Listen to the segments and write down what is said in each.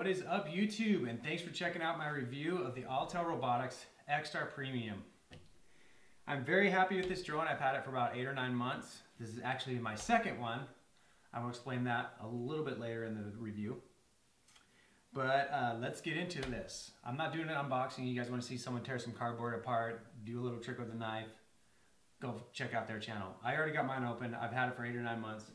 What is up, YouTube? And thanks for checking out my review of the Autel Robotics Xstar Premium. I'm very happy with this drone. I've had it for about 8 or 9 months. This is actually my second one. I will explain that a little bit later in the review. But let's get into this. I'm not doing an unboxing. You guys want to see someone tear some cardboard apart, do a little trick with a knife, go check out their channel. I already got mine open. I've had it for 8 or 9 months.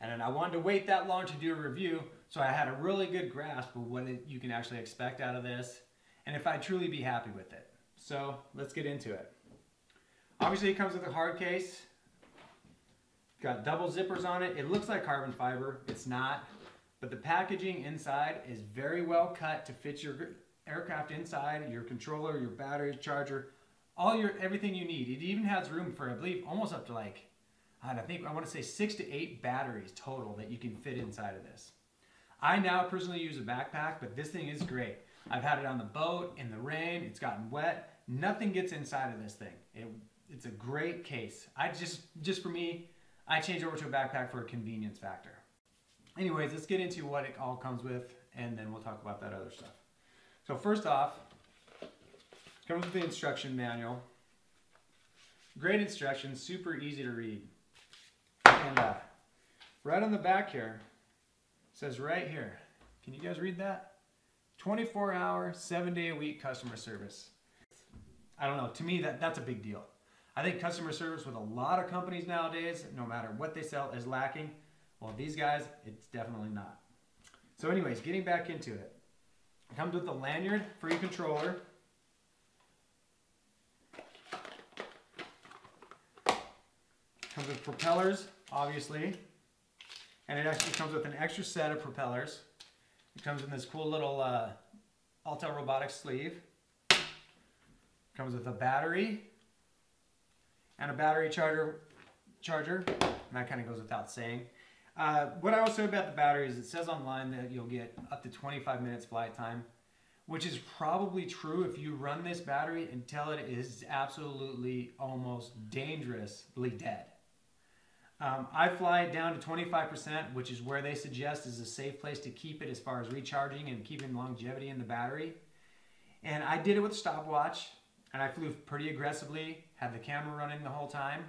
And I wanted to wait that long to do a review, so I had a really good grasp of what you can actually expect out of this, and if I'd truly be happy with it. So let's get into it. Obviously it comes with a hard case. Got double zippers on it. It looks like carbon fiber. It's not. But the packaging inside is very well cut to fit your aircraft inside, your controller, your battery, charger, everything you need. It even has room for, I believe, almost up to like, I want to say 6 to 8 batteries total that you can fit inside of this. I now personally use a backpack, but this thing is great. I've had it on the boat, in the rain, it's gotten wet. Nothing gets inside of this thing. It's a great case. Just for me, I changed over to a backpack for a convenience factor. Anyways, let's get into what it all comes with, and then we'll talk about that other stuff. So first off, it comes with the instruction manual. Great instructions, super easy to read. And right on the back here, it says right here, can you guys read that? 24-hour, 7-day-a-week customer service. I don't know, to me that's a big deal. I think customer service with a lot of companies nowadays, no matter what they sell, is lacking. Well, these guys, it's definitely not. So anyways, getting back into it. It comes with a lanyard for your controller. Comes with propellers, obviously, and it actually comes with an extra set of propellers. It comes in this cool little Autel Robotics sleeve. It comes with a battery and a battery charger, and that kind of goes without saying. What I will say about the battery is it says online that you'll get up to 25 minutes flight time, which is probably true if you run this battery until it is absolutely almost dangerously dead. I fly it down to 25%, which is where they suggest is a safe place to keep it as far as recharging and keeping longevity in the battery. And I did it with a stopwatch, and I flew pretty aggressively, had the camera running the whole time.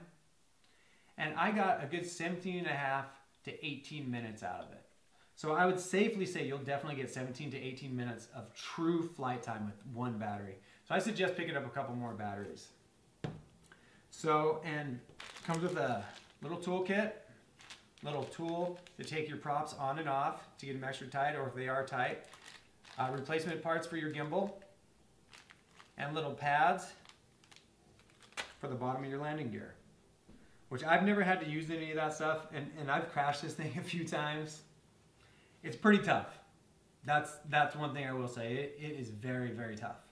And I got a good 17.5 to 18 minutes out of it. So I would safely say you'll definitely get 17 to 18 minutes of true flight time with one battery. So I suggest picking up a couple more batteries. So, and it comes with a little toolkit, little tool to take your props on and off to get them extra tight, or if they are tight. Replacement parts for your gimbal, and little pads for the bottom of your landing gear, which I've never had to use any of that stuff, and I've crashed this thing a few times. It's pretty tough. That's one thing I will say. It is very, very tough.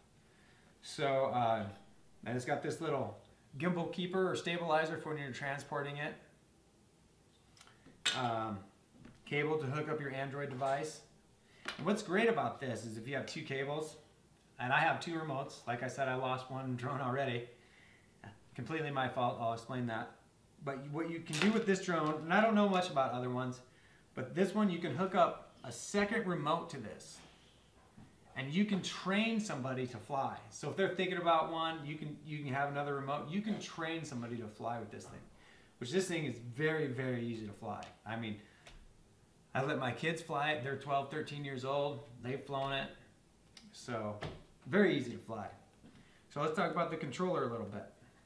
So, and it's got this little gimbal keeper or stabilizer for when you're transporting it. Cable to hook up your Android device. And what's great about this is if you have 2 cables, and I have 2 remotes. Like I said, I lost one drone already. Completely my fault, I'll explain that. But what you can do with this drone, and I don't know much about other ones, but this one you can hook up a second remote to this. And you can train somebody to fly. So if they're thinking about one, you can have another remote. You can train somebody to fly with this thing. Which this thing is very, very easy to fly. I mean, I let my kids fly it. They're 12, 13 years old. They've flown it. So, very easy to fly. So let's talk about the controller a little bit.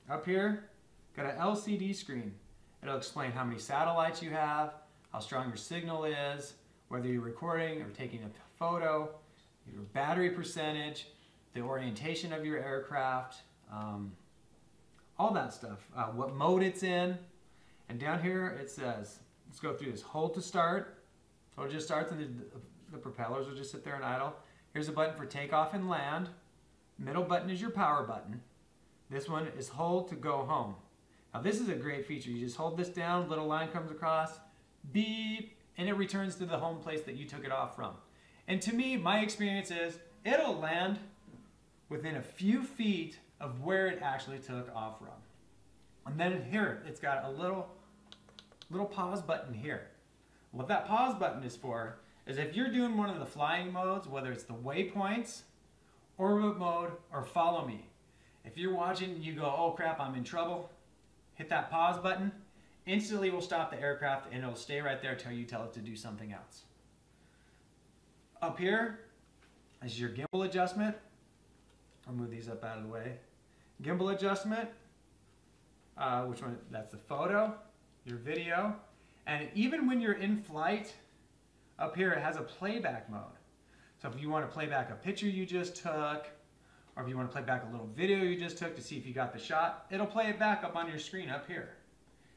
Up here, got an LCD screen. It'll explain how many satellites you have, how strong your signal is, whether you're recording or taking a photo, your battery percentage, the orientation of your aircraft, all that stuff, what mode it's in. And down here it says, let's go through this, hold to start. So it just starts and the propellers will just sit there and idle. Here's a button for takeoff and land. Middle button is your power button. This one is hold to go home. Now this is a great feature. You just hold this down, little line comes across, beep, and it returns to the home place that you took it off from. And to me, my experience is it'll land within a few feet of where it actually took off from. And then here, it's got a little pause button here. What that pause button is for is if you're doing one of the flying modes, whether it's the waypoints, orbit mode, or follow me. If you're watching and you go, oh crap, I'm in trouble, hit that pause button. Instantly will stop the aircraft and it'll stay right there till you tell it to do something else. Up here is your gimbal adjustment. I'll move these up out of the way. Gimbal adjustment, which one? That's the photo, your video, and even when you're in flight, up here it has a playback mode. So if you want to play back a picture you just took, or if you want to play back a little video you just took to see if you got the shot, it'll play it back up on your screen up here.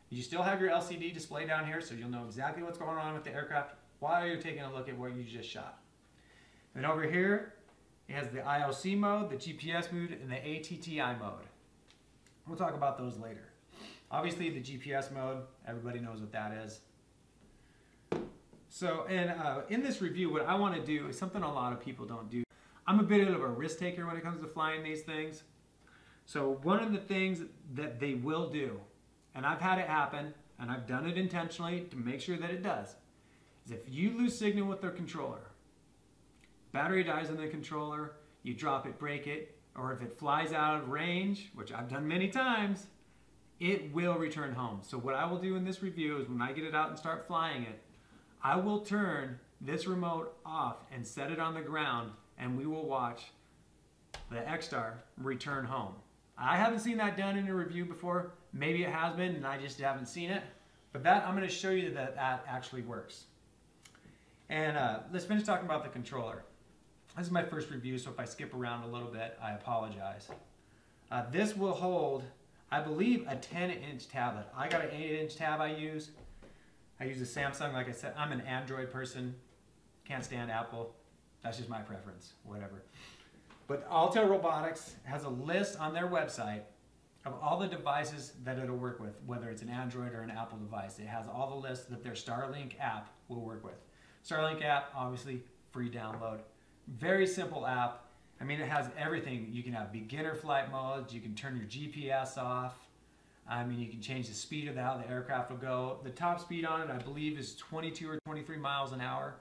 You still have your LCD display down here, so you'll know exactly what's going on with the aircraft while you're taking a look at what you just shot. And over here, it has the IOC mode, the GPS mode, and the ATTI mode. We'll talk about those later. Obviously, the GPS mode, everybody knows what that is. So, in this review, what I want to do is something a lot of people don't do. I'm a bit of a risk taker when it comes to flying these things. So one of the things that they will do, and I've had it happen, and I've done it intentionally to make sure that it does, is if you lose signal with their controller, battery dies on the controller, you drop it, break it, or if it flies out of range, which I've done many times, it will return home. So what I will do in this review is when I get it out and start flying it, I will turn this remote off and set it on the ground, and we will watch the Xstar return home. I haven't seen that done in a review before. Maybe it has been and I just haven't seen it. But that I'm going to show you that that actually works. And let's finish talking about the controller. This is my first review, so if I skip around a little bit, I apologize. This will hold, I believe, a 10-inch tablet. I got an 8-inch tab I use. I use a Samsung. Like I said, I'm an Android person. Can't stand Apple. That's just my preference, whatever. But Autel Robotics has a list on their website of all the devices that it'll work with, whether it's an Android or an Apple device. It has all the lists that their Starlink app will work with. Starlink app, obviously, free download. Very simple app. I mean, it has everything. You can have beginner flight modes. You can turn your GPS off. I mean, you can change the speed of how the aircraft will go. The top speed on it, I believe, is 22 or 23 miles an hour.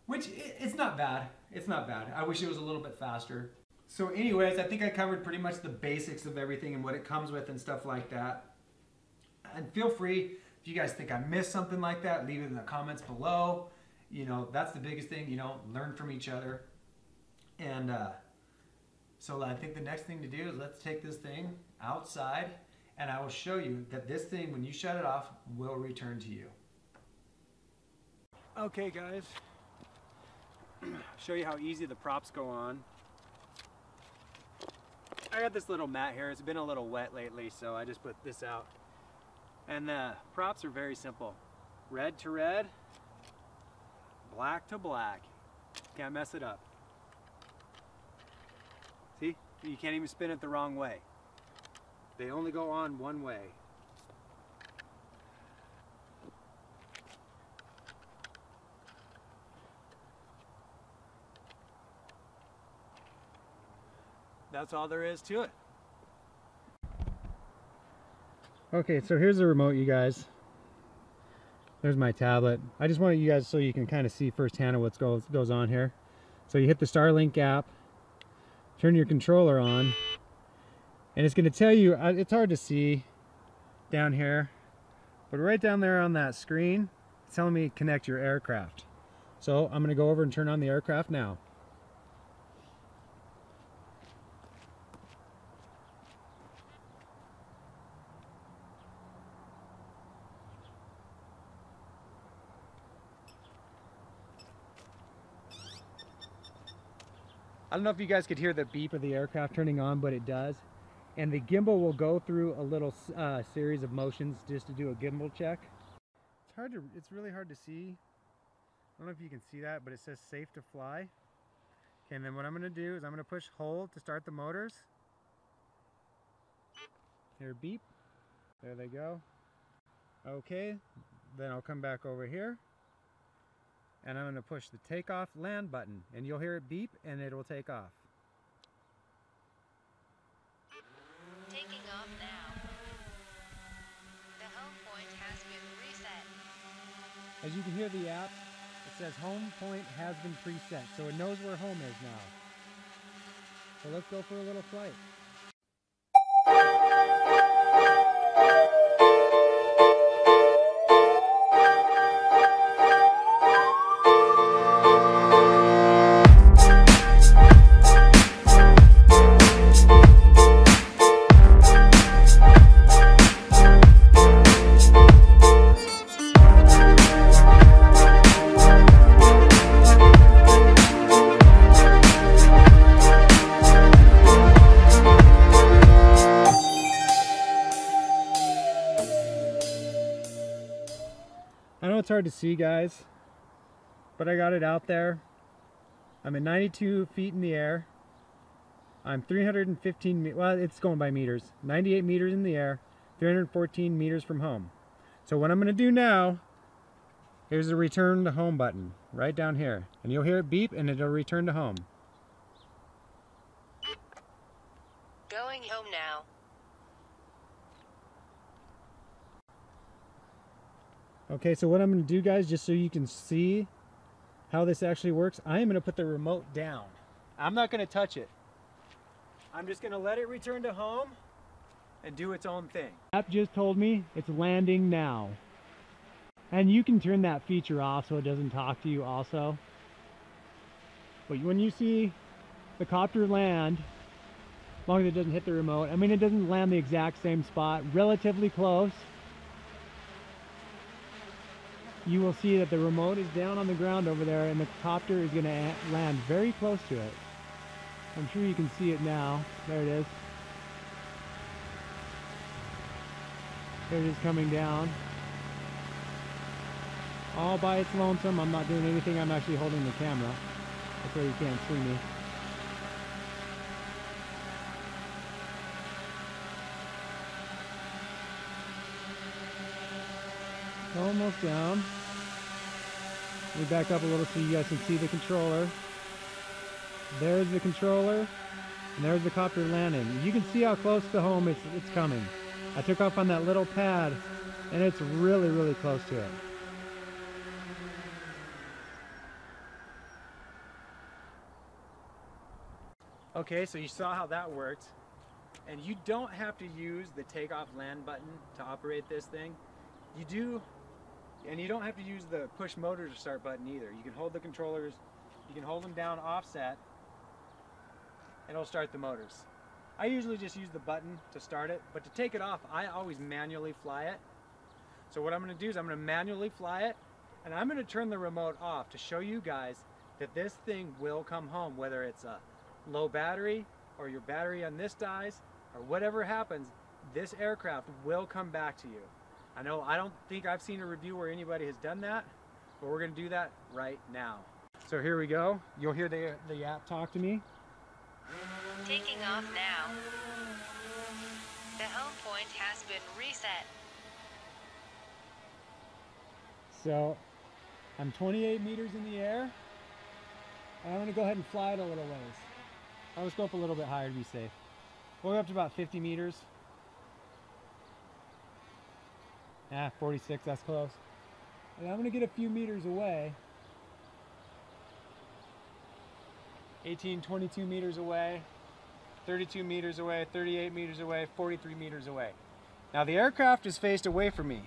Which, it's not bad. It's not bad. I wish it was a little bit faster. So anyways, I think I covered pretty much the basics of everything and what it comes with and stuff like that. And feel free, if you guys think I missed something like that, leave it in the comments below. You know, that's the biggest thing, you know, learn from each other. And so I think the next thing to do is let's take this thing outside and I will show you that this thing, when you shut it off, will return to you. Okay guys. Show you how easy the props go on. I got this little mat here. It's been a little wet lately, so I just put this out. And the props are very simple. Red to red, black to black. Can't mess it up. See? You can't even spin it the wrong way. They only go on one way. That's all there is to it. Okay, so here's the remote, you guys. There's my tablet. I just wanted you guys so you can kind of see firsthand what goes on here. So you hit the Starlink app, turn your controller on, and it's going to tell you, it's hard to see down here, but right down there on that screen, it's telling me connect your aircraft. So I'm going to go over and turn on the aircraft now. I don't know if you guys could hear the beep of the aircraft turning on, but it does. And the gimbal will go through a little series of motions just to do a gimbal check. It's really hard to see. I don't know if you can see that, but it says safe to fly. Okay, and then what I'm gonna do is I'm gonna push hold to start the motors. Here, beep. There they go. Okay, then I'll come back over here. And I'm going to push the takeoff land button and you'll hear it beep and it will take off. Taking off now. The home point has been reset. As you can hear the app, says home point has been preset, so it knows where home is now. So let's go for a little flight. I know it's hard to see, guys, but I got it out there. I'm at 92 feet in the air. I'm 315, well, it's going by meters. 98 meters in the air, 314 meters from home. So what I'm going to do now, here's the return to home button right down here. And you'll hear it beep and it'll return to home. Going home now. Okay, so what I'm going to do, guys, just so you can see how this actually works, I am going to put the remote down. I'm not going to touch it. I'm just going to let it return to home and do its own thing. App just told me it's landing now. And you can turn that feature off so it doesn't talk to you also. But when you see the copter land, as long as it doesn't hit the remote, I mean, it doesn't land the exact same spot, relatively close. You will see that the remote is down on the ground over there and the copter is going to land very close to it. I'm sure you can see it now. There it is. There it is coming down. All by its lonesome. I'm not doing anything. I'm actually holding the camera. That's why you can't see me. Almost down. Let me back up a little so you guys can see the controller. There's the controller, and there's the copter landing. You can see how close to home it's coming. I took off on that little pad, and it's really, really close to it. Okay, so you saw how that worked. And you don't have to use the takeoff land button to operate this thing. You do. And you don't have to use the push motor to start button either. You can hold the controllers, you can hold them down offset, and it'll start the motors. I usually just use the button to start it, but to take it off, I always manually fly it. So what I'm going to do is I'm going to manually fly it, and I'm going to turn the remote off to show you guys that this thing will come home, whether it's a low battery, or your battery on this dies, or whatever happens, this aircraft will come back to you. I don't think I've seen a review where anybody has done that, but we're going to do that right now. So here we go. You'll hear the app talk to me. Taking off now. The home point has been reset. So I'm 28 meters in the air, and I'm going to go ahead and fly it a little ways. I'll just go up a little bit higher to be safe. We'll go up to about 50 meters. Yeah, 46, that's close. And I'm going to get a few meters away. 18, 22 meters away, 32 meters away, 38 meters away, 43 meters away. Now the aircraft is faced away from me.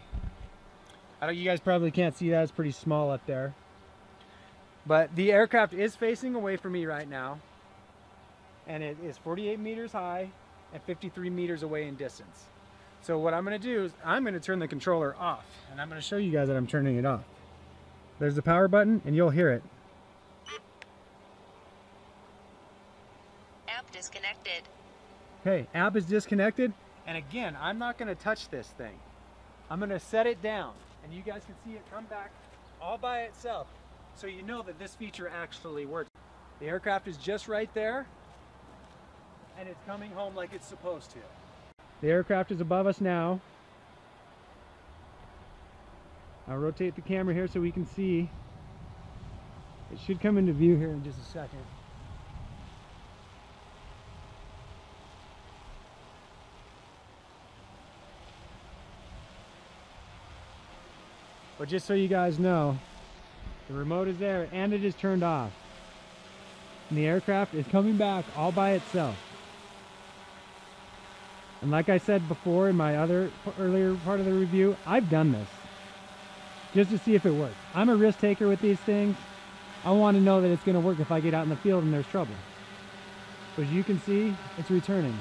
You guys probably can't see that, it's pretty small up there. But the aircraft is facing away from me right now. And it is 48 meters high and 53 meters away in distance. So what I'm going to do is I'm going to turn the controller off, and I'm going to show you guys that I'm turning it off. There's the power button, and you'll hear it. App disconnected. Okay, app is disconnected, and again, I'm not going to touch this thing. I'm going to set it down, and you guys can see it come back all by itself, so you know that this feature actually works. The aircraft is just right there, and it's coming home like it's supposed to. The aircraft is above us now. I'll rotate the camera here so we can see. It should come into view here in just a second. But just so you guys know, The remote is there and it is turned off. And the aircraft is coming back all by itself. And like I said before in my earlier part of the review, I've done this just to see if it works. I'm a risk taker with these things. I want to know that it's going to work if I get out in the field and there's trouble. So as you can see, it's returning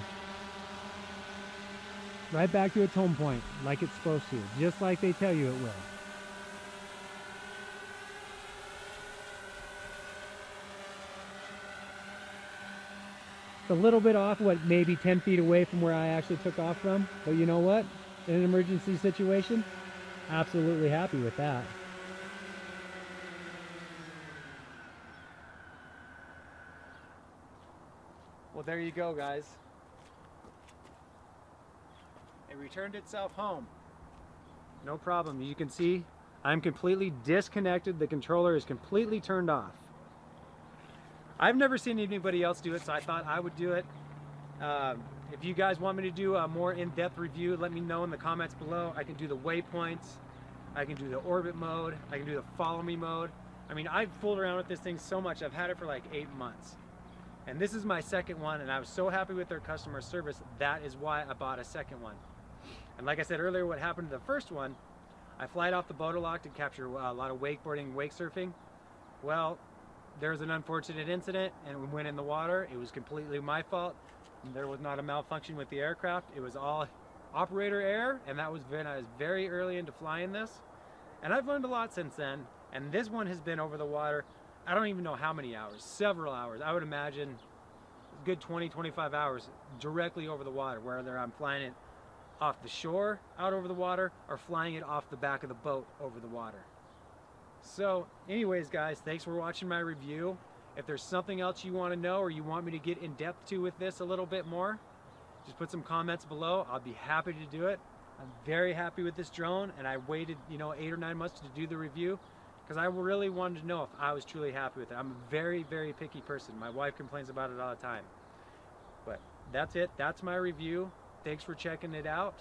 right back to its home point like it's supposed to, just like they tell you it will. It's a little bit off, maybe 10 feet away from where I actually took off from, but you know what? In an emergency situation, absolutely happy with that. Well, there you go, guys. It returned itself home. No problem. You can see I'm completely disconnected. The controller is completely turned off. I've never seen anybody else do it, so I thought I would do it. If you guys want me to do a more in-depth review, let me know in the comments below. I can do the waypoints, I can do the orbit mode, I can do the follow me mode. I mean, I've fooled around with this thing so much. I've had it for like 8 months. And this is my second one, and I was so happy with their customer service. That is why I bought a second one. And like I said earlier, what happened to the first one, I flied off the boat a lot to capture a lot of wakeboarding, wake surfing. Well, there was an unfortunate incident and we went in the water. It was completely my fault. There was not a malfunction with the aircraft. It was all operator error, and that was when I was very early into flying this. And I've learned a lot since then, and this one has been over the water, I don't even know how many hours, several hours. I would imagine a good 20, 25 hours directly over the water, whether I'm flying it off the shore out over the water or flying it off the back of the boat over the water. So anyways, guys, thanks for watching my review. If there's something else you want to know or you want me to get in depth to with this a little bit more, just put some comments below. I'll be happy to do it. I'm very happy with this drone, and I waited 8 or 9 months to do the review because I really wanted to know if I was truly happy with it. I'm a very, very picky person. My wife complains about it all the time. But that's it. That's my review. Thanks for checking it out.